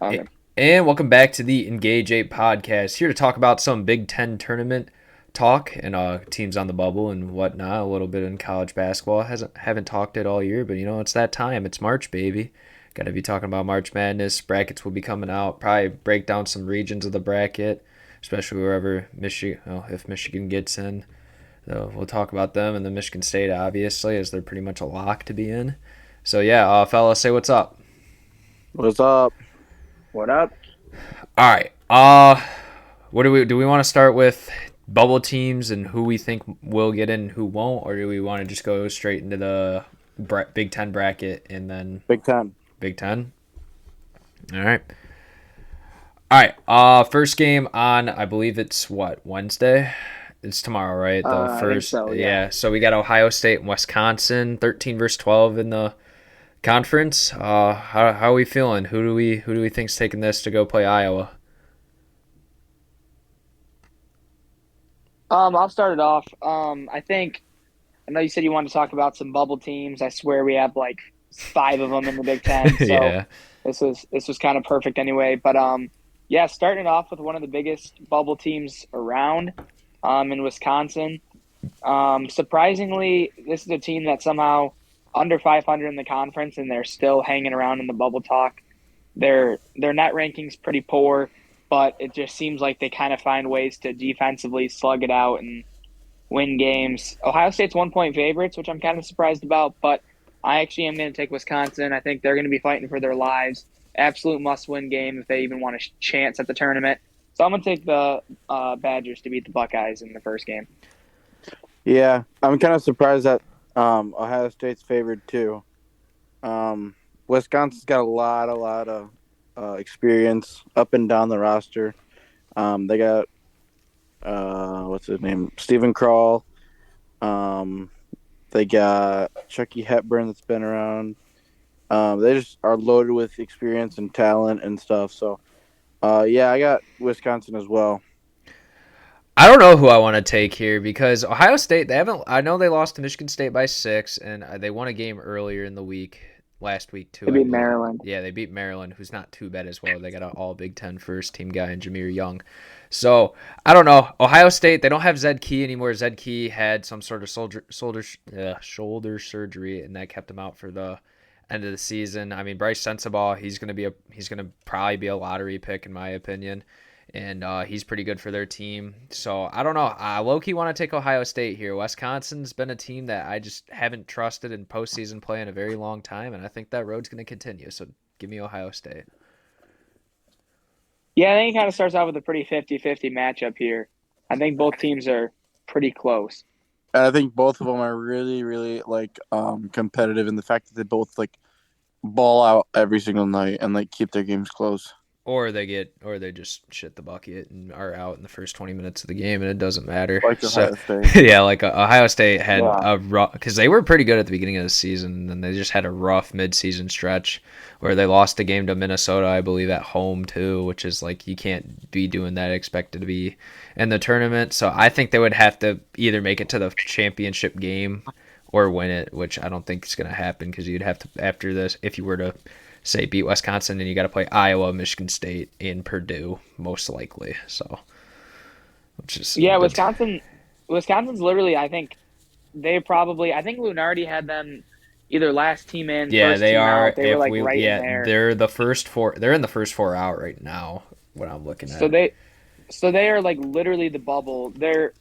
Okay. And welcome back to the Engage 8 podcast. Here to talk about some Big Ten tournament talk and teams on the bubble and whatnot. A little bit in college basketball. Haven't talked it all year, but it's that time. It's March, baby. Got to be talking about March Madness. Brackets will be coming out. Probably break down some regions of the bracket, especially wherever Michigan. Well, if Michigan gets in, so we'll talk about them and then Michigan State, obviously, as they're pretty much a lock to be in. So yeah, fellas, say what's up. What's up? What up? All right. What do we want to start with bubble teams and who we think will get in and who won't, or do we want to just go straight into the Big Ten bracket and then Big Ten. Big Ten? All right. All right. First game on, I believe it's what, Wednesday? It's tomorrow, right? The I think first, so. Yeah. yeah. So we got Ohio State and Wisconsin, 13 versus 12 in the conference. How are we feeling? Who do we think's taking this to go play Iowa? I'll start it off. I know you said you wanted to talk about some bubble teams. I swear we have like five of them in the Big Ten. So Yeah. this was kind of perfect anyway. But yeah, starting it off with one of the biggest bubble teams around, in Wisconsin. Surprisingly, this is a team that somehow under 500 in the conference, and they're still hanging around in the bubble talk. Their net ranking's pretty poor, but it just seems like they kind of find ways to defensively slug it out and win games. Ohio State's 1 point favorites, which I'm kind of surprised about, but I actually am going to take Wisconsin. I think they're going to be fighting for their lives. Absolute must-win game if they even want a chance at the tournament. So I'm going to take the Badgers to beat the Buckeyes in the first game. Yeah, I'm kind of surprised that Ohio State's favored too. Wisconsin's got a lot of experience up and down the roster. They got what's his name, Stephen Crawl. Um, they got Chucky Hepburn that's been around. They just are loaded with experience and talent and stuff. So, yeah, I got Wisconsin as well. I don't know who I want to take here because Ohio State, they haven't. I know they lost to Michigan State by 6, and they won a game earlier in the week, last week To too, I beat believe. Maryland. Yeah, they beat Maryland, who's not too bad as well. They got an all Big Ten first team guy in Jameer Young. So I don't know. Ohio State, they don't have Zed Key anymore. Zed Key had some sort of shoulder surgery, and that kept him out for the end of the season. I mean, Bryce Sensabaugh, he's gonna probably be a lottery pick in my opinion, and he's pretty good for their team. So I don't know. Low-key want to take Ohio State here. Wisconsin's been a team that I just haven't trusted in postseason play in a very long time, and I think that road's going to continue. So give me Ohio State. Yeah, I think it kind of starts out with a pretty 50-50 matchup here. I think both teams are pretty close. And I think both of them are really, really like competitive in the fact that they both like ball out every single night and like keep their games close. Or they just shit the bucket and are out in the first 20 minutes of the game, and it doesn't matter. Like So, Ohio State. yeah, like Ohio State had Yeah. a rough because they were pretty good at the beginning of the season, and then they just had a rough mid-season stretch where they lost a game to Minnesota, I believe, at home too, which is like you can't be doing that expected to be in the tournament. So I think they would have to either make it to the championship game or win it, which I don't think is going to happen because you'd have to after this if you were to say beat Wisconsin, and you got to play Iowa, Michigan State, and Purdue most likely. So, which is Yeah, but Wisconsin's literally, I think I think Lunardi had them either last team in, yeah, first they team are. out. They were If like we right in yeah, there. they're the first four. They're in the first four out right now. What I'm looking So at. they are like literally the bubble. Their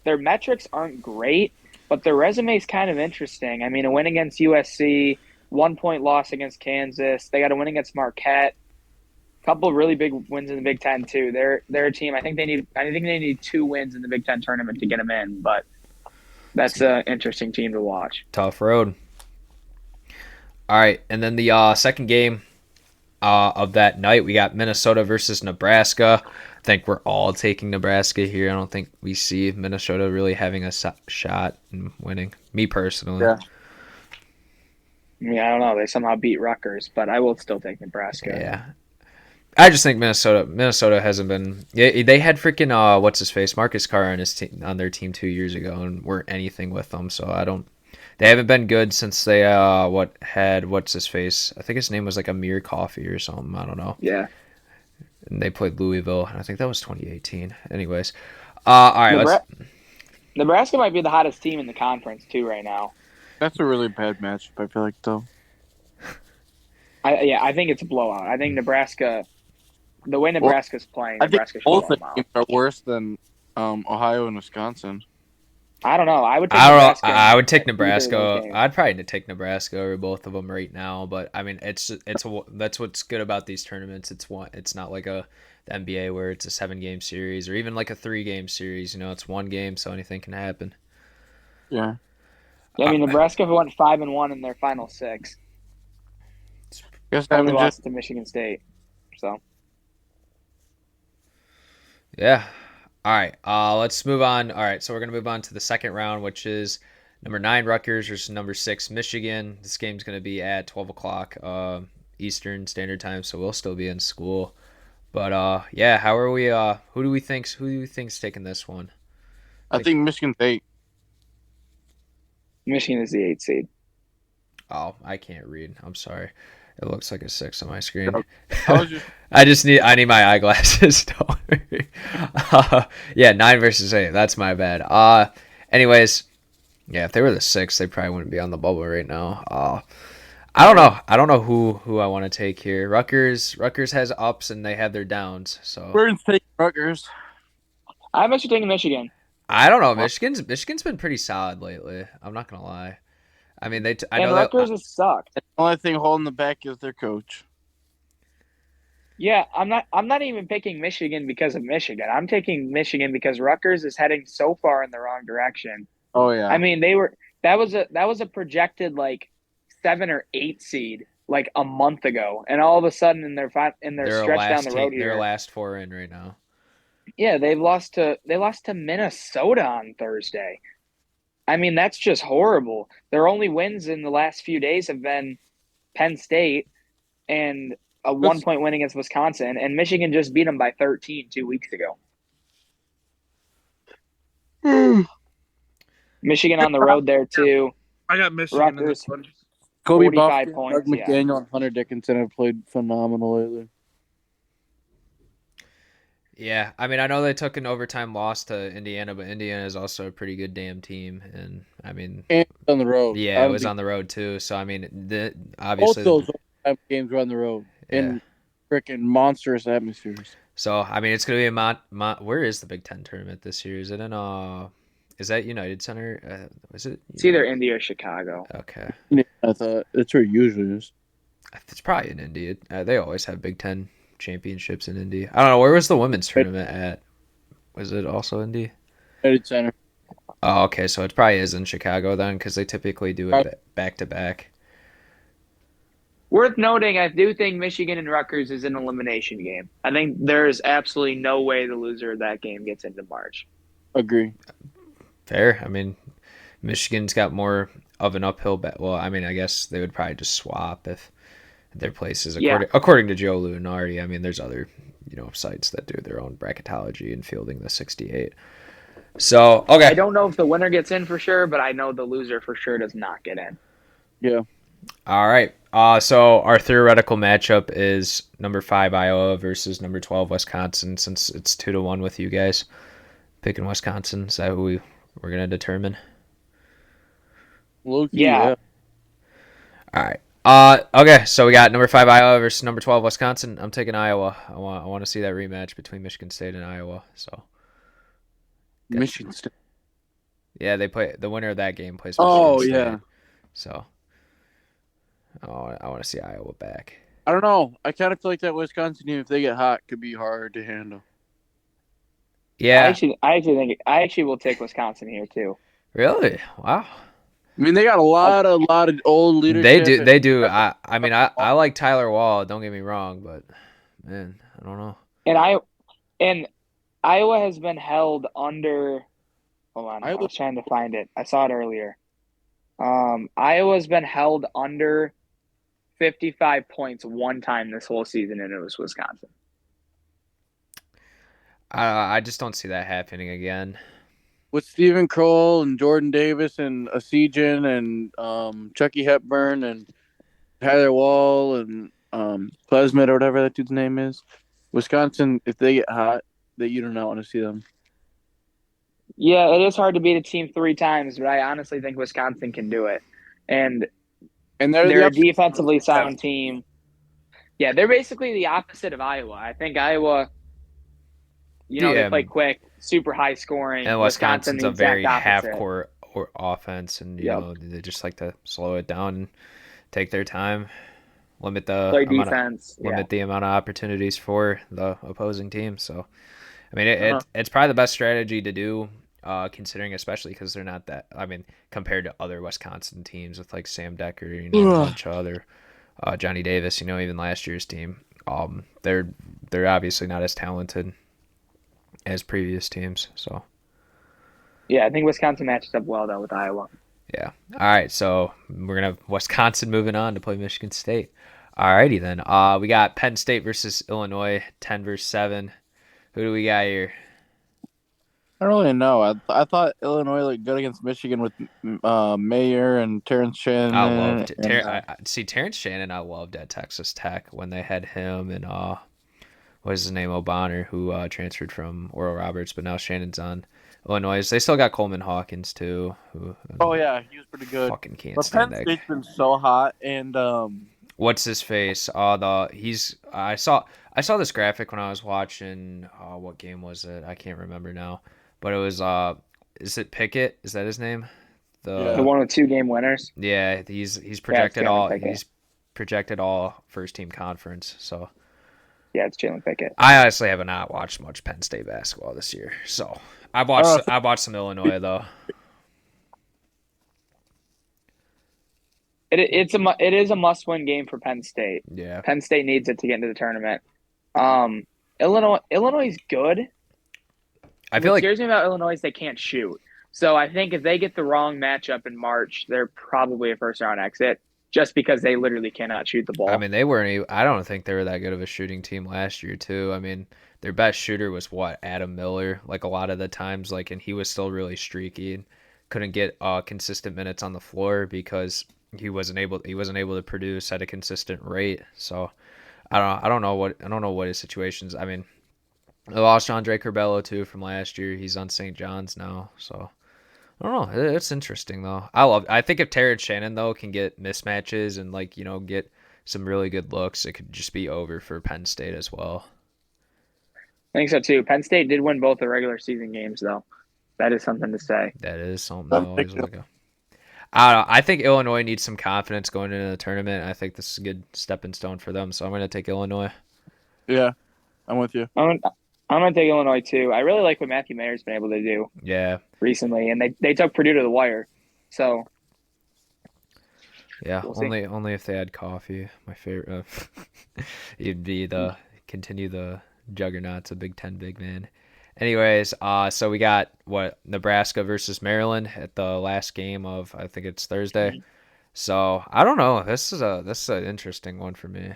metrics aren't great, but their resume is kind of interesting. I mean, a win against USC, 1 point loss against Kansas. They got a win against Marquette. A couple of really big wins in the Big Ten too. They're a team. I think they need 2 wins in the Big Ten tournament to get them in. But It's that's a an interesting team to watch. tough road. All right, and then the second game of that night, we got Minnesota versus Nebraska. I think we're all taking Nebraska here. I don't think we see Minnesota really having a shot in winning. Me personally. Yeah. I mean, I don't know. They somehow beat Rutgers, but I will still take Nebraska. Yeah. I just think Minnesota hasn't been. Yeah, they had freaking what's his face Marcus Carr on his team on their team 2 years ago and weren't anything with them. So I don't. They haven't been good since they what's his face. I think his name was like Amir Coffee or something. I don't know. Yeah. And they played Louisville, and I think that was 2018. Anyways, all right, let's. Nebraska might be the hottest team in the conference too right now. That's a really bad matchup, I feel like, though. I think it's a blowout. I think Nebraska, the way Nebraska's playing, I think Nebraska should both blow the them out. teams are worse than Ohio and Wisconsin. I don't know. I would take I don't know. Nebraska. I would take in either of those Nebraska. games. I'd probably take Nebraska over both of them right now. But I mean, that's what's good about these tournaments. It's not like the NBA where it's a 7-game series or even like a 3-game series. You know, it's one game, so anything can happen. Yeah. Yeah, I mean, Nebraska went 5-1 in their final 6. Guess Only lost to Michigan State. So. Yeah. All right. Let's move on. All right. So we're gonna move on to the second round, which is number 9 Rutgers versus number 6 Michigan. This game's gonna be at 12 o'clock Eastern Standard Time, so we'll still be in school. But yeah, how are we? Who do we think's taking this one? I think Michigan State. Michigan is the 8th seed. Oh, I can't read. I'm sorry. It looks like a 6 on my screen. I need my eyeglasses. Don't worry. Yeah, 9 versus 8. That's my bad. Anyways, yeah, if they were the 6, they probably wouldn't be on the bubble right now. I don't know. I don't know who I want to take here. Rutgers has ups and they have their downs. So We're going to take Rutgers. I'm actually taking Michigan. I don't know. Michigan's been pretty solid lately. I'm not gonna lie. I mean, I know Rutgers has sucked. The only thing holding the back is their coach. Yeah, I'm not even picking Michigan because of Michigan. I'm taking Michigan because Rutgers is heading so far in the wrong direction. Oh yeah. I mean, that was a projected like 7 or 8 seed like a month ago, and all of a sudden in their stretch down the road here, they're last 4 in right now. Yeah, they lost to Minnesota on Thursday. I mean, that's just horrible. Their only wins in the last few days have been Penn State and a 1-point win against Wisconsin, and Michigan just beat them by 13 2 weeks ago. Michigan on the road there too. I got Michigan Rutgers, in this one. Kobe 45 Buffett, points. Doug McDaniel, and Hunter Dickinson have played phenomenal lately. Yeah, I mean, I know they took an overtime loss to Indiana, but Indiana is also a pretty good damn team, and I mean, and on the road. Yeah, it was on the road too. So I mean, obviously both those overtime games were on the road in freaking monstrous atmospheres. So I mean, it's gonna be where is the Big Ten tournament this year? Is it in Is that United Center? Is it? It's either Indy or Chicago. Okay. Yeah, I thought that's where it usually is. It's probably in Indy. They always have Big Ten championships in Indy. I don't know, where was the women's tournament at? Was it also Indy? United Center. Oh, okay, so it probably is in Chicago then, because they typically do it back to back. Worth noting, I do think Michigan and Rutgers is an elimination game. I think there's absolutely no way the loser of that game gets into March. Agree. Fair. I mean, Michigan's got more of an uphill bet. Well, I mean, I guess they would probably just swap if their places, according to Joe Lunardi. I mean, there's other sites that do their own bracketology and fielding the 68. So okay, I don't know if the winner gets in for sure, but I know the loser for sure does not get in. Yeah. All right. So our theoretical matchup is number 5 Iowa versus number 12 Wisconsin. Since it's 2-1 with you guys picking Wisconsin, is that who we're gonna determine? Yeah. All right. Okay, so we got number 5 Iowa versus number 12 Wisconsin. I'm taking Iowa. I want to see that rematch between Michigan State and Iowa. So Michigan State. Yeah, they play the winner of that game plays Michigan State. Yeah. So I want to see Iowa back. I don't know. I kind of feel like that Wisconsin team, if they get hot, could be hard to handle. Yeah. I actually will take Wisconsin here too. Really? Wow. I mean, they got a lot of old leadership. They do. I mean, I like Tyler Wall. Don't get me wrong, but man, I don't know. And Iowa has been held under. Hold on, I was trying to find it. I saw it earlier. Iowa's been held under 55 points one time this whole season, and it was Wisconsin. I just don't see that happening again. With Stephen Kroll and Jordan Davis and Asijan and Chucky Hepburn and Tyler Wall and Klesmit or whatever that dude's name is. Wisconsin, if they get hot, that you do not want to see them. Yeah, it is hard to beat a team 3 times, but I honestly think Wisconsin can do it. And And they're the they're a upset. defensively sound team. Yeah, they're basically the opposite of Iowa. I think Iowa, they Yeah, play quick, super high scoring. and Wisconsin, Wisconsin's the a exact very half opposite. court or offense, and Yep. they just like to slow it down and take their time, limit the Play amount of defense. Yeah. opportunities for the opposing team. So, I mean, Uh-huh. it's probably the best strategy to do, considering especially because they're not that. I mean, compared to other Wisconsin teams with like Sam Decker, a bunch of other Johnny Davis, even last year's team. They're obviously not as talented as previous teams. So. Yeah, I think Wisconsin matches up well, though, with Iowa. Yeah. All right. So we're gonna have Wisconsin moving on to play Michigan State. All righty then. We got Penn State versus Illinois, 10-7. Who do we got here? I don't really know. I thought Illinois looked good against Michigan with Mayer and Terrence Shannon. I loved and, Terrence Shannon. I loved at Texas Tech when they had him and what is his name, O'Bonner, who transferred from Oral Roberts, but now Shannon's on Illinois. They still got Coleman Hawkins too. oh yeah, he was pretty good. Fucking can't But stand Penn that. State's been so hot, and What's his face? I saw this graphic when I was watching. What game was it? I can't remember now. But it was is it Pickett? Is that his name? The one with 2 game winners. Yeah, he's projected Pickett. all first team conference. So Yeah, it's Jalen Pickett. I honestly have not watched much Penn State basketball this year. So I watched some Illinois though. It is a must-win game for Penn State. Yeah. Penn State needs it to get into the tournament. Illinois is good. I feel what like scares me about Illinois is they can't shoot. So I think if they get the wrong matchup in March, they're probably a first-round exit just because they literally cannot shoot the ball. I mean, I don't think they were that good of a shooting team last year too. I mean, their best shooter was Adam Miller, like a lot of the times, and he was still really streaky and couldn't get consistent minutes on the floor because he wasn't able to produce at a consistent rate. So I don't know what his situations. I mean, I lost Andre Curbelo too from last year. He's on St. John's now, so I don't know. It's interesting though. I think if Terrence Shannon though can get mismatches and get some really good looks, it could just be over for Penn State as well. I think so too. Penn State did win both the regular season games though. That is something to say. That is something to always look at. I don't know. I think Illinois needs some confidence going into the tournament. I think this is a good stepping stone for them, so I'm going to take Illinois. Yeah, I'm with you. I'm going to take Illinois too. I really like what Matthew Mayer's been able to do. Yeah. Recently, and they took Purdue to the wire. So. Yeah, only if they had coffee. My favorite. It'd be continue the juggernauts of Big Ten big man. Anyways, so we got Nebraska versus Maryland at the last game of, I think it's Thursday. Mm-hmm. So I don't know. This is an interesting one for me.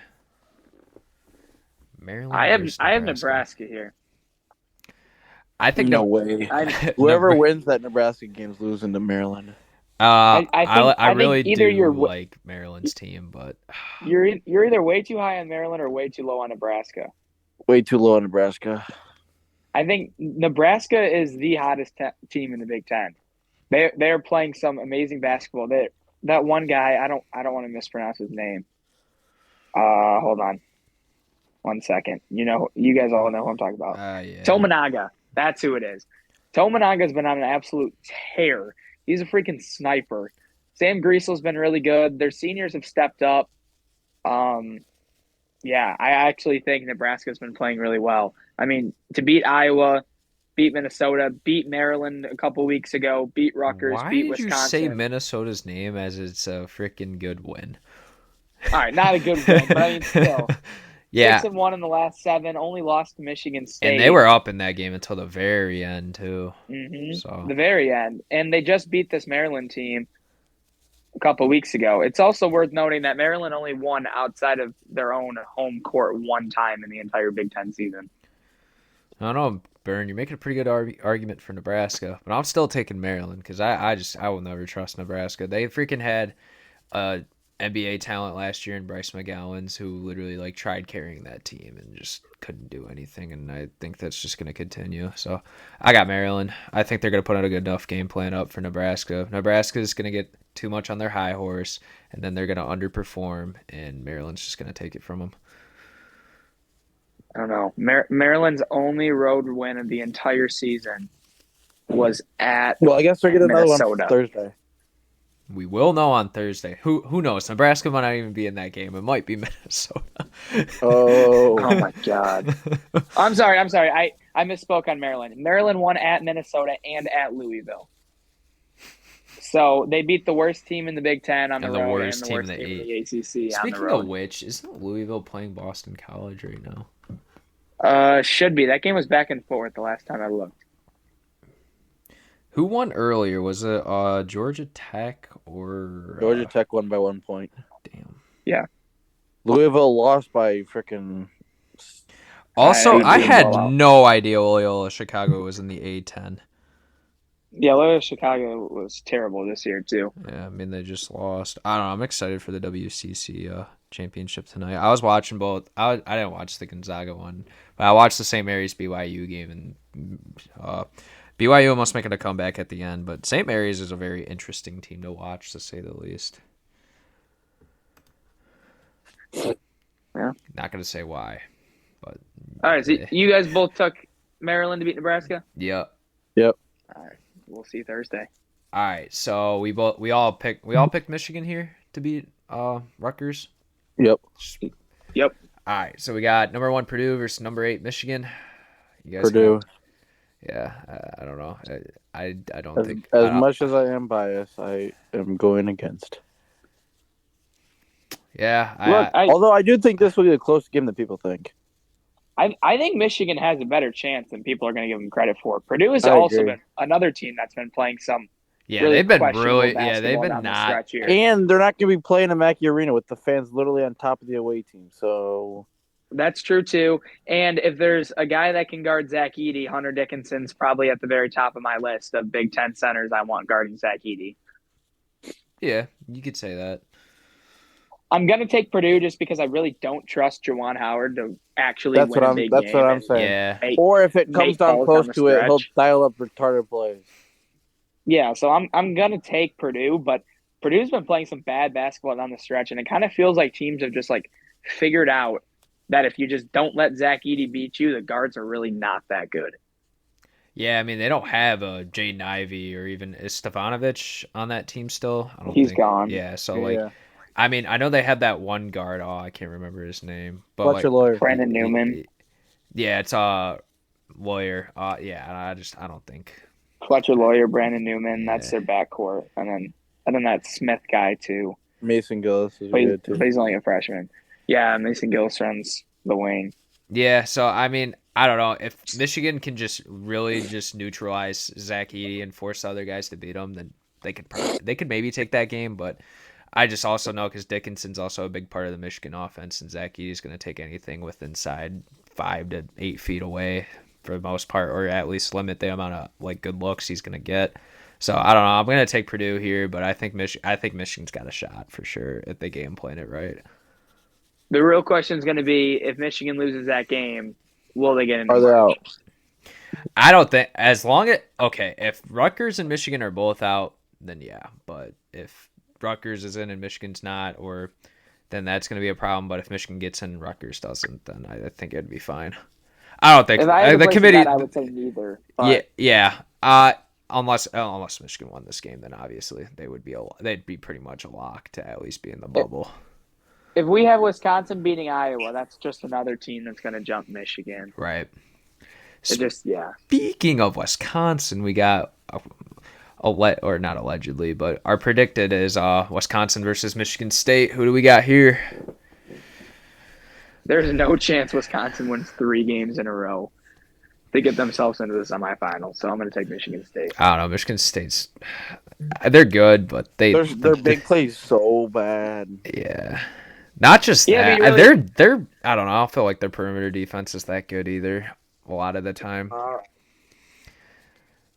Maryland. I have Nebraska here. I think no way. Whoever wins that Nebraska game's losing to Maryland. I really do like Maryland's team, but you're either way too high on Maryland or way too low on Nebraska. Way too low on Nebraska. I think Nebraska is the hottest team in the Big Ten. They're playing some amazing basketball. That one guy, I don't want to mispronounce his name. Hold on, 1 second. You guys all know who I'm talking about. Yeah. Tominaga, that's who it is. Tominaga's been on an absolute tear. He's a freaking sniper. Sam Griesel's been really good. Their seniors have stepped up. Yeah, I actually think Nebraska's been playing really well. I mean, to beat Iowa, beat Minnesota, beat Maryland a couple weeks ago, beat Rutgers, beat Wisconsin. Why did you say Minnesota's name as it's a freaking good win? All right, not a good win, but I mean, still. Yeah. 6-1 in the last 7, only lost to Michigan State. And they were up in that game until the very end, too. Mm-hmm. So. The very end. And they just beat this Maryland team a couple weeks ago. It's also worth noting that Maryland only won outside of their own home court one time in the entire Big Ten season. I don't know, Byrne. You're making a pretty good argument for Nebraska, but I'm still taking Maryland because I will never trust Nebraska. They freaking had a NBA talent last year in Bryce McGowens, who literally like tried carrying that team and just couldn't do anything. And I think that's just going to continue. So I got Maryland. I think they're going to put out a good enough game plan up for Nebraska. Nebraska is going to get too much on their high horse, and then they're going to underperform, and Maryland's just going to take it from them. I don't know. Maryland's only road win of the entire season was at Well, I guess they're getting another Minnesota. one Thursday. We will know on Thursday. Who knows? Nebraska might not even be in that game. It might be Minnesota. Oh. Oh my God. I'm sorry. I misspoke on Maryland. Maryland won at Minnesota and at Louisville. So they beat the worst team in the Big Ten on the road worst and the team worst in the team in the ACC on the Speaking road. of which, isn't Louisville playing Boston College right now? Should be. That game was back and forth the last time I looked. Who won earlier? Was it Georgia Tech or Georgia Tech won by 1 point. Damn. Yeah. Louisville lost by freaking. Also, I had blowout. no idea Loyola Chicago was in the A10. Yeah, Loyola Chicago was terrible this year too. Yeah, I mean they just lost. I don't know. I'm excited for the WCC championship tonight. I was watching both. I didn't watch the Gonzaga one, but I watched the St. Mary's BYU game, and BYU almost making a comeback at the end. But St. Mary's is a very interesting team to watch, to say the least. Yeah. Not gonna say why, but All right, so you guys both took Maryland to beat Nebraska? yeah. Yep. All right. We'll see Thursday. All right, so we all picked Michigan here to beat Rutgers. Yep. Yep. All right, so we got number 1 Purdue versus number 8 Michigan. You guys Purdue. Yeah, I don't know. I don't As, think as much as I am biased, I am going against. Yeah, Look, Although I do think this will be a closer game than people think. I think Michigan has a better chance than people are going to give them credit for. Purdue has I also agree. been another team that's been playing some yeah, really they've been questionable really basketball they've been down the not. stretch here. And they're not going to be playing in Mackey Arena with the fans literally on top of the away team. So That's true too. And if there's a guy that can guard Zach Edey, Hunter Dickinson's probably at the very top of my list of Big Ten centers I want guarding Zach Edey. Yeah, you could say that. I'm gonna take Purdue just because I really don't trust Juwan Howard to actually that's win what a I'm. big That's game. what I'm and saying. Yeah, make- Or if it comes make down calls close down the to it, he'll stretch. dial up retarded plays. Yeah, so I'm gonna take Purdue, but Purdue's been playing some bad basketball down the stretch, and it kind of feels like teams have just like figured out that if you just don't let Zach Edey beat you, the guards are really not that good. yeah. I mean, they don't have a Jaden Ivey or even is Stefanovic on that team still. I don't He's think. gone. Yeah, so like, I mean, I know they had that one guard. Oh, I can't remember his name, but Fletcher like, Lawyer. Brandon Newman, yeah, it's Lawyer. Yeah, I don't think. Fletcher Lawyer, Brandon Newman. That's Yeah. their backcourt, and then that Smith guy too. Mason Gillis is But good too. he's only a freshman. Yeah, Mason Gillis runs the wing. Yeah, so I mean, I don't know if Michigan can just really just neutralize Zach Edey and force other guys to beat them, then they could maybe take that game. But I just also know because Dickinson's also a big part of the Michigan offense, and Zach Edey's going to take anything with inside 5 to 8 feet away for the most part, or at least limit the amount of like good looks he's going to get. So I don't know. I'm going to take Purdue here, but I think Michigan's got a shot for sure if they game plan it right. The real question is going to be if Michigan loses that game, will they get in? Are they out? I don't think as long as if Rutgers and Michigan are both out, then yeah. But if Rutgers is in and Michigan's not, then that's going to be a problem. But if Michigan gets in and Rutgers doesn't, then I think it'd be fine. I don't think If I had to the place a committee. bet, I would say neither. But Yeah. Unless Michigan won this game, then obviously they'd be pretty much a lock to at least be in the bubble. if we have Wisconsin beating Iowa, that's just another team that's going to jump Michigan. Right. Speaking of Wisconsin, we got or not allegedly, but our predicted is Wisconsin versus Michigan State. Who do we got here? There's no chance Wisconsin wins 3 games in a row to get themselves into the semifinals. So I'm going to take Michigan State. I don't know. Michigan State's they're good, but Their big plays so bad. Yeah. Not just Yeah, that. I mean, really- They're I don't know. I don't feel like their perimeter defense is that good either a lot of the time.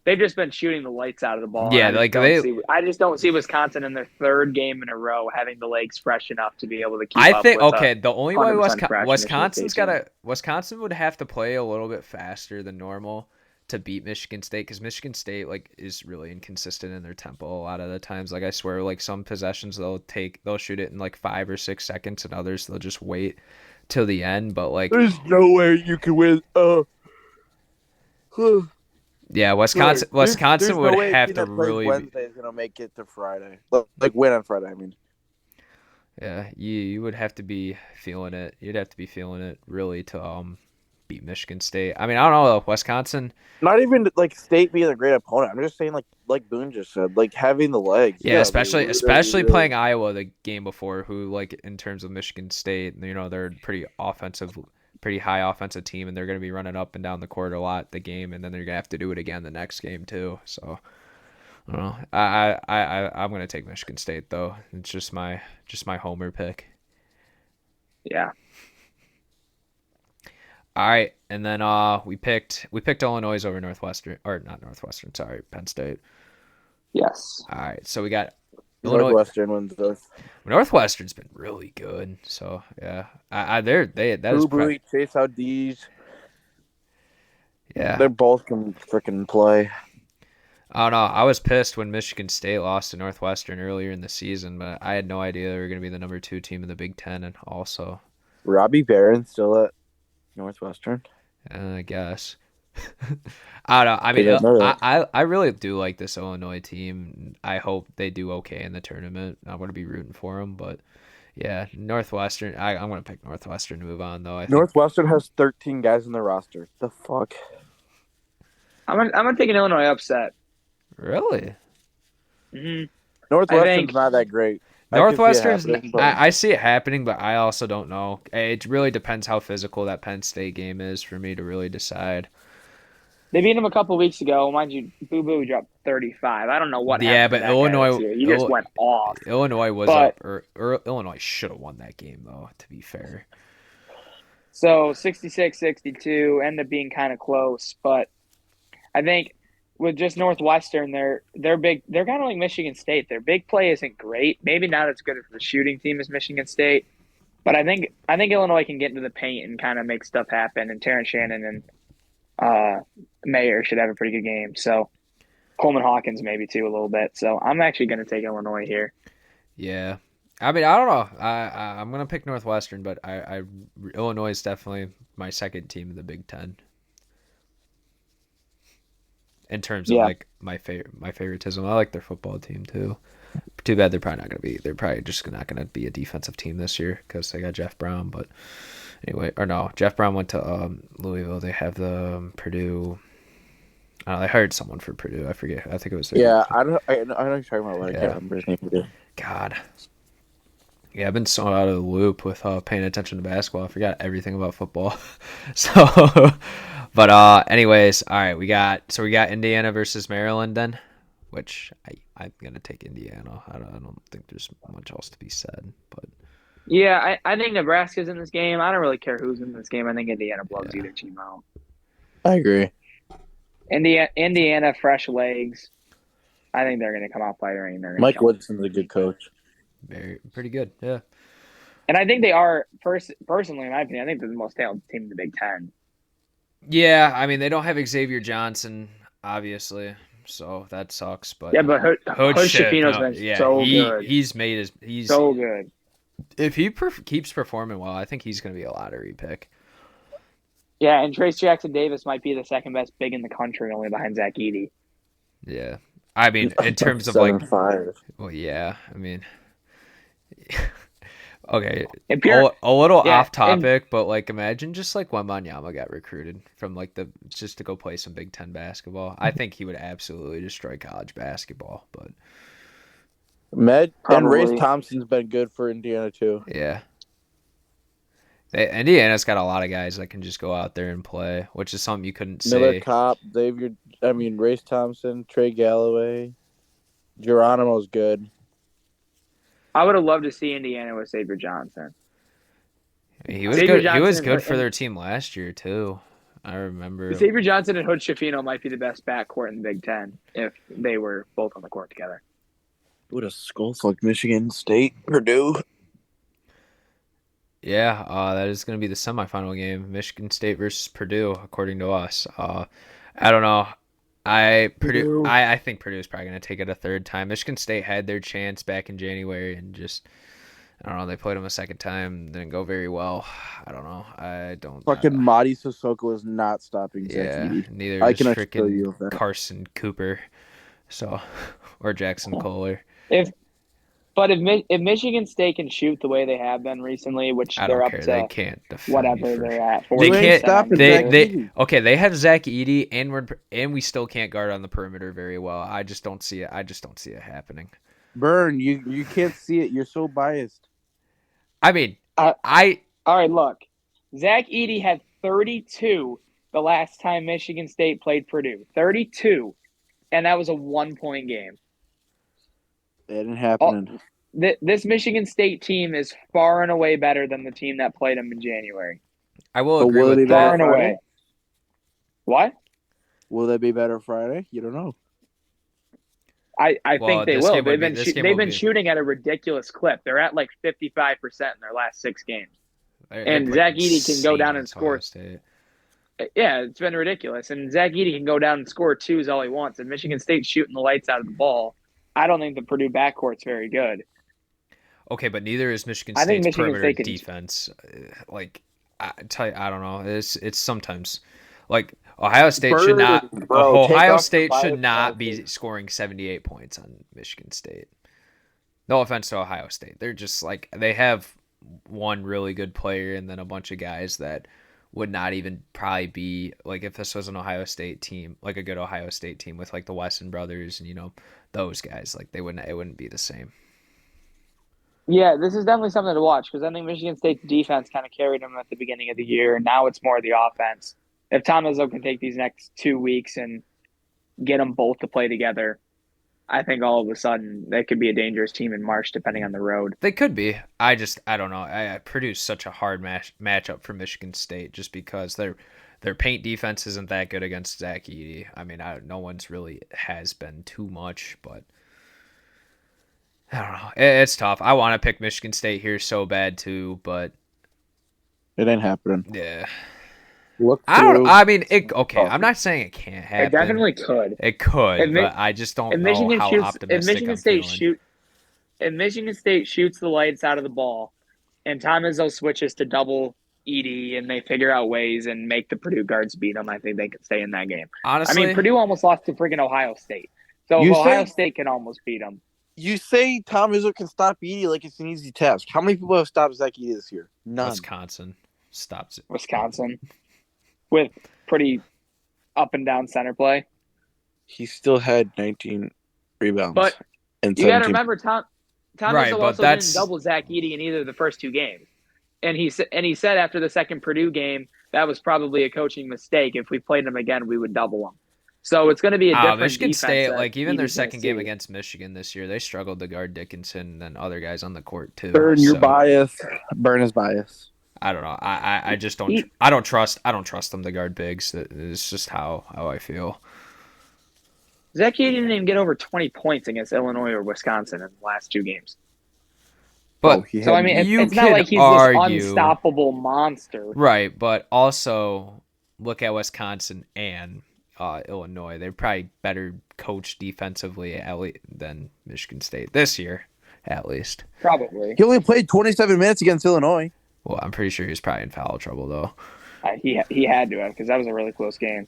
they've just been shooting the lights out of the ball. Yeah, And like I just don't see Wisconsin in their third game in a row having the legs fresh enough to be able to keep I up think with a okay. The only way 100% fresh Michigan Wisconsin's State got team. to Wisconsin would have to play a little bit faster than normal to beat Michigan State because Michigan State like is really inconsistent in their tempo a lot of the times. Like I swear, like some possessions they'll shoot it in like 5 or 6 seconds, and others they'll just wait till the end. But like There's no way you can win. yeah, There's Wisconsin would no way a have team to that plays really Wednesday is gonna make it to Friday. Like win on Friday. I mean, yeah, you would have to be feeling it. You'd have to be feeling it really to beat Michigan State. I mean, I don't know though. Wisconsin. not even like State being a great opponent. I'm just saying like Boone just said, like having the legs. Yeah, especially really, playing Iowa the game before, who like in terms of Michigan State, you know, they're pretty high offensive team, and they're going to be running up and down the court a lot the game, and then they're going to have to do it again the next game too. So I don't know. I'm going to take Michigan State though. It's just my homer pick. Yeah. All right, and then we picked Illinois over Northwestern, or not Northwestern, sorry, Penn State. Yes. All right, so we got Illinois. Northwestern wins those. Northwestern's been really good, so yeah, that is Boo Chase out D's. Yeah, They both can freaking play. I don't know. I was pissed when Michigan State lost to Northwestern earlier in the season, but I had no idea they were going to be the number 2 team in the Big Ten, and also Robbie Barron still at Northwestern. I guess. I don't know. I mean, I really do like this Illinois team. I hope they do okay in the tournament. I'm going to be rooting for them, but yeah, Northwestern. I'm going to pick Northwestern to move on, though. Northwestern has 13 guys in their roster. The fuck? I'm gonna take an Illinois upset. Really? Mm-hmm. Northwestern's not that great. Northwestern's. I see it happening, but I also don't know. It really depends how physical that Penn State game is for me to really decide. They beat him a couple weeks ago. Mind you, Boo Boo dropped 35. I don't know what happened. Yeah, but Illinois, he just went off. Illinois was up, or Illinois should have won that game, though. To be fair. So 66-62 ended up being kind of close, but I think with just Northwestern, they're big. They're kind of like Michigan State. Their big play isn't great. Maybe not as good for the shooting team as Michigan State, but I think Illinois can get into the paint and kind of make stuff happen. And Terrence Shannon and Mayer should have a pretty good game. So Coleman Hawkins maybe too a little bit. So I'm actually going to take Illinois here. Yeah, I mean I don't know. I'm going to pick Northwestern, but Illinois is definitely my second team in the Big Ten. In terms of like my favoritism, I like their football team too. Too bad they're probably not going to be. They're probably just not going to be a defensive team this year because they got Jeff Brown. But anyway, or no, Jeff Brown went to Louisville. They have the Purdue. They hired someone for Purdue. I forget. I think it was. I know you're talking about. What I can't remember his name. God. Yeah, I've been so out of the loop with paying attention to basketball. I forgot everything about football. So. But anyways, all right, we got Indiana versus Maryland then, which I'm gonna take Indiana. I don't think there's much else to be said, but yeah, I think Nebraska's in this game. I don't really care who's in this game. I think Indiana blows either team out. I agree. Indiana, fresh legs. I think they're gonna come out firing. Mike Woodson's a good coach. Pretty good, yeah. And I think they are personally, in my opinion, I think they're the most talented team in the Big Ten. Yeah, I mean they don't have Xavier Johnson, obviously, so that sucks. But yeah, but Hood Schifino's been so good. He's so good. If he keeps performing well, I think he's going to be a lottery pick. Yeah, and Trace Jackson Davis might be the second best big in the country, only behind Zach Edey. Yeah, I mean in terms of like, well, yeah, I mean. Okay, a little off topic, but like imagine just like Wembanyama got recruited from like just to go play some Big Ten basketball. I think he would absolutely destroy college basketball. But and Race Thompson's been good for Indiana too. Yeah, Indiana's got a lot of guys that can just go out there and play, which is something you couldn't say. Miller Kopp, Race Thompson, Trey Galloway, Geronimo's good. I would have loved to see Indiana with Xavier Johnson. He was good. He was good for their team last year too. I remember. Xavier Johnson and Hood Schifino might be the best backcourt in the Big Ten if they were both on the court together. What a skull fuck, Michigan State, Purdue. Yeah, that is going to be the semifinal game, Michigan State versus Purdue, according to us. I don't know. I think Purdue is probably going to take it a third time. Michigan State had their chance back in January and just, I don't know, they played them a second time, didn't go very well. I don't know. Fucking Madi Sissoko is not stopping Zach Edey. Neither is freaking Carson Cooper, or Jackson Kohler. If Michigan State can shoot the way they have been recently, which I they're don't up care. to They can't defend whatever they're at. They can't stop it. They have Zach Edey and we still can't guard on the perimeter very well. I just don't see it happening. Burn, you can't see it. You're so biased. I mean, all right, look. Zach Edey had 32 the last time Michigan State played Purdue. 32. And that was a 1-point game. It didn't happen. This Michigan State team is far and away better than the team that played them in January. I will agree with that. Far and away. What? Will they be better Friday? You don't know. I think they will. They've been shooting at a ridiculous clip. They're at like 55% in their last 6 games. And Zach Edey can go down and score. Yeah, it's been ridiculous. And Zach Edey can go down and score 2s all he wants. And Michigan State's shooting the lights out of the ball. I don't think the Purdue backcourt's very good. Okay, but neither is Michigan State's perimeter defense. Like, I tell you, I don't know. It's sometimes like Ohio State should not be scoring 78 points on Michigan State. No offense to Ohio State. They're just like, they have one really good player and then a bunch of guys that would not even probably be, like, if this was an Ohio State team, like a good Ohio State team with like the Wesson brothers and, you know, those guys, like it wouldn't be the same. Yeah, this is definitely something to watch because I think Michigan State's defense kind of carried them at the beginning of the year, and now it's more the offense. If Tom Izzo can take these next 2 weeks and get them both to play together, I think all of a sudden they could be a dangerous team in March, depending on the road. They could be. I don't know. I produced such a hard matchup for Michigan State just because their paint defense isn't that good against Zach Edey. I mean, no one's really has been too much, but I don't know. It's tough. I want to pick Michigan State here so bad too, but it ain't happening. Yeah. Okay. I'm not saying it can't happen. It definitely could. It could, but I just don't know how optimistic I'm feeling. If Michigan State shoots the lights out of the ball and Tom Izzo switches to double Edey and they figure out ways and make the Purdue guards beat them, I think they can stay in that game. Honestly, I mean, Purdue almost lost to freaking Ohio State. So Ohio State can almost beat them. You say Tom Izzo can stop Edey like it's an easy task. How many people have stopped Zach Edey this year? None. Wisconsin stops it. Wisconsin. With pretty up and down center play. He still had 19 rebounds. But you got to remember, Tom Izzo also didn't double Zach Edey in either of the first 2 games. And he said after the second Purdue game, that was probably a coaching mistake. If we played him again, we would double him. So it's going to be a different Michigan defense. State, like even their second game against Michigan this year, they struggled to guard Dickinson and other guys on the court too. Burn, you're biased. Burn is biased. I don't know. I just don't. I don't trust them to guard bigs. It's just how I feel. Zach Edey didn't even get over 20 points against Illinois or Wisconsin in the last 2 games. But it's not like he's this unstoppable monster, right? But also look at Wisconsin and Illinois. They're probably better coached defensively than Michigan State this year, at least. Probably. He only played 27 minutes against Illinois. Well, I'm pretty sure he was probably in foul trouble, though. He had to have, because that was a really close game.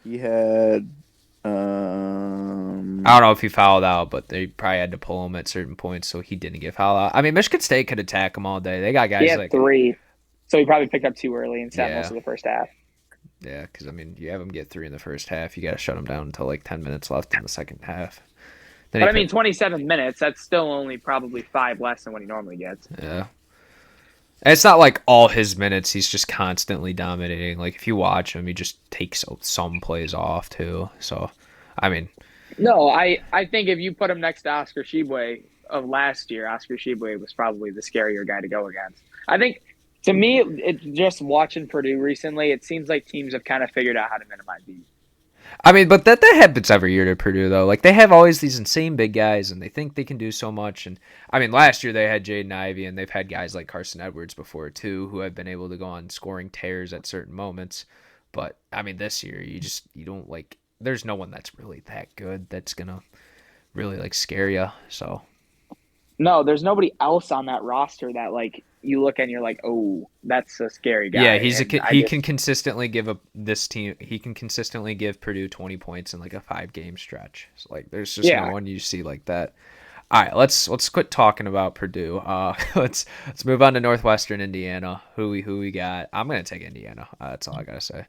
He had... I don't know if he fouled out, but they probably had to pull him at certain points so he didn't get fouled out. I mean, Michigan State could attack him all day. They got guys he had 3, so he probably picked up 2 early and sat most of the first half. Yeah, because, I mean, you have him get 3 in the first half. You got to shut him down until like 10 minutes left in the second half. But I mean, 27 minutes, that's still only probably 5 less than what he normally gets. Yeah. And it's not like all his minutes, he's just constantly dominating. Like, if you watch him, he just takes some plays off, too. So, I mean. No, I think if you put him next to Oscar Tshiebwe of last year, Oscar Tshiebwe was probably the scarier guy to go against. I think To me, it's just watching Purdue recently. It seems like teams have kind of figured out how to minimize these. I mean, but that happens every year to Purdue though. Like they have always these insane big guys, and they think they can do so much. And I mean, last year they had Jaden Ivey, and they've had guys like Carson Edwards before too, who have been able to go on scoring tears at certain moments. But I mean, this year you don't like. There's no one that's really that good that's gonna really like scare you. So No, there's nobody else on that roster that like you look and you're like, oh, that's a scary yeah, guy. And I he just can consistently give this team. He can consistently give Purdue 20 points in like a 5 game stretch. So like, there's just no yeah, one you see like that. All right, let's quit talking about Purdue. Let's move on to Northwestern Indiana. Who we got? I'm gonna take Indiana. That's all I gotta say.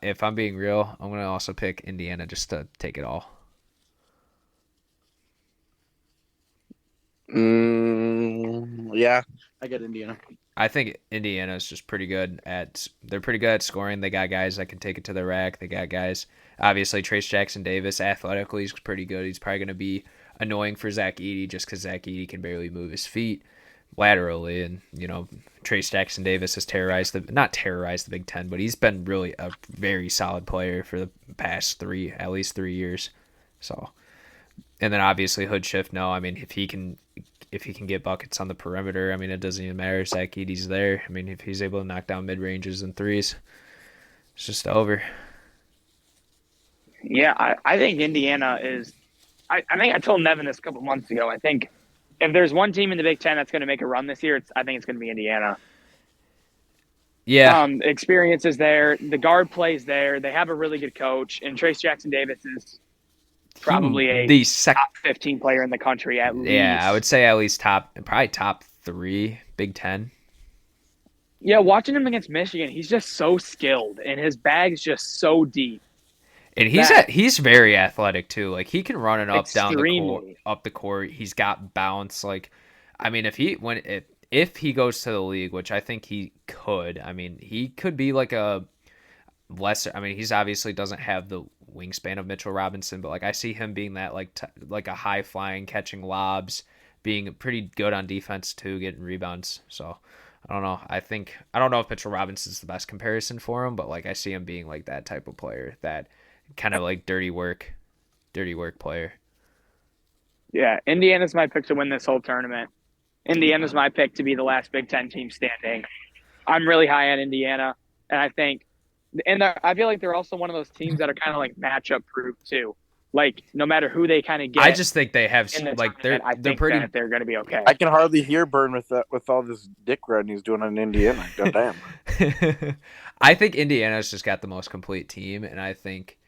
If I'm being real, I'm gonna also pick Indiana just to take it all. Yeah, I get Indiana. I think Indiana is just pretty good at. They're pretty good at scoring. They got guys that can take it to the rack. They got guys. Obviously, Trace Jackson Davis athletically is pretty good. He's probably going to be annoying for Zach Edey just because Zach Edey can barely move his feet laterally, and Trace Jackson Davis has not terrorized the Big Ten, but he's been really a very solid player for the past at least 3 years. So, and then obviously Hood Shift. No, I mean if he can get buckets on the perimeter, I mean, it doesn't even matter if Zach Edey's there. I mean, if he's able to knock down mid-ranges and threes, it's just over. yeah. I think Indiana is. I think I told Nevin this a couple months ago. I think if there's one team in the Big Ten that's going to make a run this year, I think it's going to be Indiana. Yeah. Experience is there. The guard plays there. They have a really good coach, and Trace Jackson Davis is probably a top 15 player in the country at least. Yeah, I would say at least probably top 3 Big Ten. Yeah, watching him against Michigan, he's just so skilled, and his bag's just so deep. And he's very athletic too. Like he can run it up up the court. He's got bounce. Like, I mean, if he goes to the league, which I think he could, I mean, he could be like a lesser. I mean, he's obviously doesn't have the wingspan of Mitchell Robinson, but like I see him being that like a high flying, catching lobs, being pretty good on defense too, getting rebounds. So I don't know. I don't know if Mitchell Robinson's the best comparison for him, but like I see him being like that type of player, that kind of like dirty work player. Yeah, Indiana's my pick to win this whole tournament. Indiana's my pick to be the last Big Ten team standing. I'm really high on Indiana, and I feel like they're also one of those teams that are kind of like matchup proof too. Like no matter who they kind of get, I just think they have like they're pretty. That they're going to be okay. I can hardly hear Burn with all this dick riding he's doing on Indiana. Goddamn. I think Indiana's just got the most complete team, and I think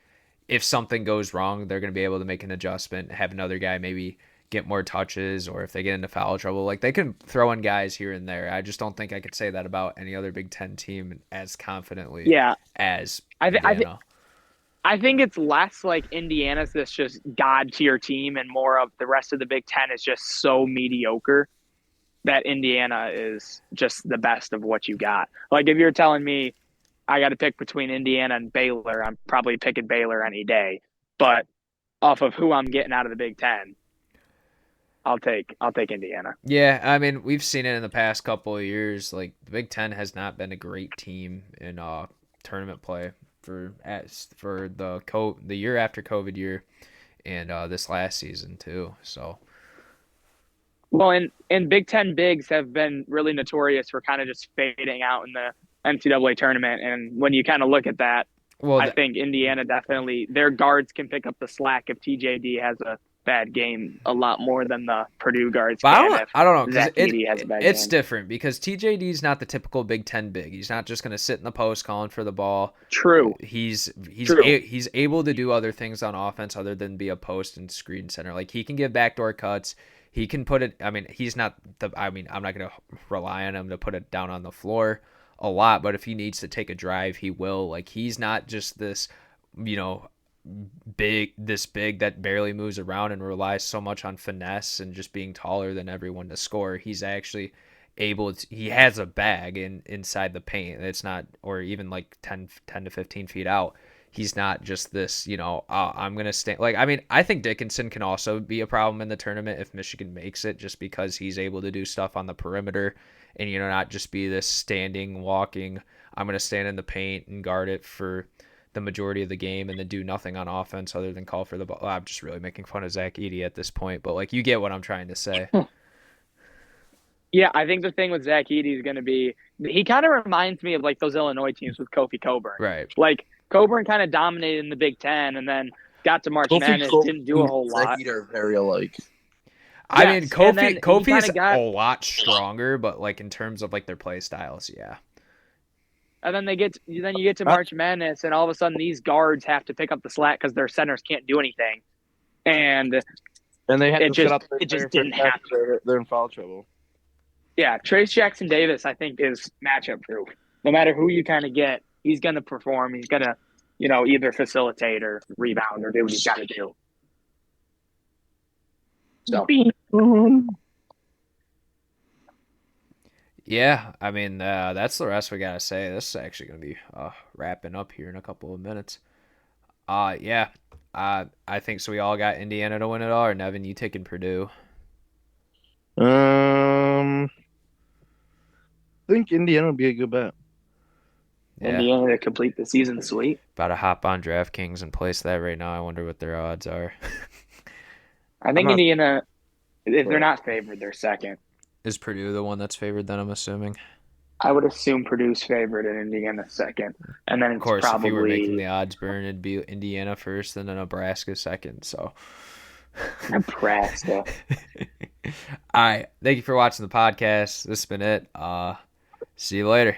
if something goes wrong, they're going to be able to make an adjustment, have another guy maybe get more touches, or if they get into foul trouble, like they can throw in guys here and there. I just don't think I could say that about any other Big Ten team as confidently as Indiana. I think it's less like Indiana's this just god tier team, and more of the rest of the Big Ten is just so mediocre that Indiana is just the best of what you got. Like if you're telling me I got to pick between Indiana and Baylor, I'm probably picking Baylor any day. But off of who I'm getting out of the Big Ten, I'll take Indiana. Yeah, I mean, we've seen it in the past couple of years. Like the Big Ten has not been a great team in tournament play for the year after COVID year, and this last season too. So, well, and Big Ten bigs have been really notorious for kind of just fading out in the NCAA tournament, and when you kind of look at that, I think Indiana definitely, their guards can pick up the slack if TJD has a bad game a lot more than the Purdue guards can. I don't know, it's different because TJD's not the typical Big Ten big. He's not just going to sit in the post calling for the ball. True. He's True. He's able to do other things on offense other than be a post and screen center. Like he can give backdoor cuts. He can put it. I mean, I'm not going to rely on him to put it down on the floor a lot, but if he needs to take a drive, he will. Like he's not just this, big that barely moves around and relies so much on finesse and just being taller than everyone to score. He's actually he has a bag inside the paint. It's not, or even like 10 to 15 feet out. He's not just this, I'm going to stand. Like, I mean, I think Dickinson can also be a problem in the tournament if Michigan makes it, just because he's able to do stuff on the perimeter and not just be this standing, walking, I'm going to stand in the paint and guard it for the majority of the game and then do nothing on offense other than call for the ball. I'm just really making fun of Zach Edey at this point, but like you get what I'm trying to say. Yeah, I think the thing with Zach Edey is going to be he kind of reminds me of like those Illinois teams with Kofi Coburn. Right. Like Coburn kind of dominated in the Big Ten and then got to March Madness, didn't do a whole lot. Zach Edey are very alike. I mean, Kofi is got, a lot stronger, but like in terms of like their play styles, yeah. And then you get to March Madness, and all of a sudden these guards have to pick up the slack because their centers can't do anything, and they have it just didn't happen. They're in foul trouble. Yeah, Trace Jackson Davis, I think, is matchup proof. No matter who you kind of get, he's going to perform. He's going to, either facilitate or rebound or do what he's got to do. So. Yeah, I mean, that's the rest we got to say. This is actually going to be wrapping up here in a couple of minutes. Yeah, I think so. We all got Indiana to win it all, or Nevin, you taking Purdue? I think Indiana would be a good bet. Yeah. Indiana to complete the season sweep. About to hop on DraftKings and place that right now. I wonder what their odds are. I think Indiana, if they're not favored, they're second. Is Purdue the one that's favored then, I'm assuming? I would assume Purdue's favored and Indiana second. And then of course, probably... if you were making the odds burn, it'd be Indiana first and then Nebraska second. So Nebraska. All right. Thank you for watching the podcast. This has been it. See you later.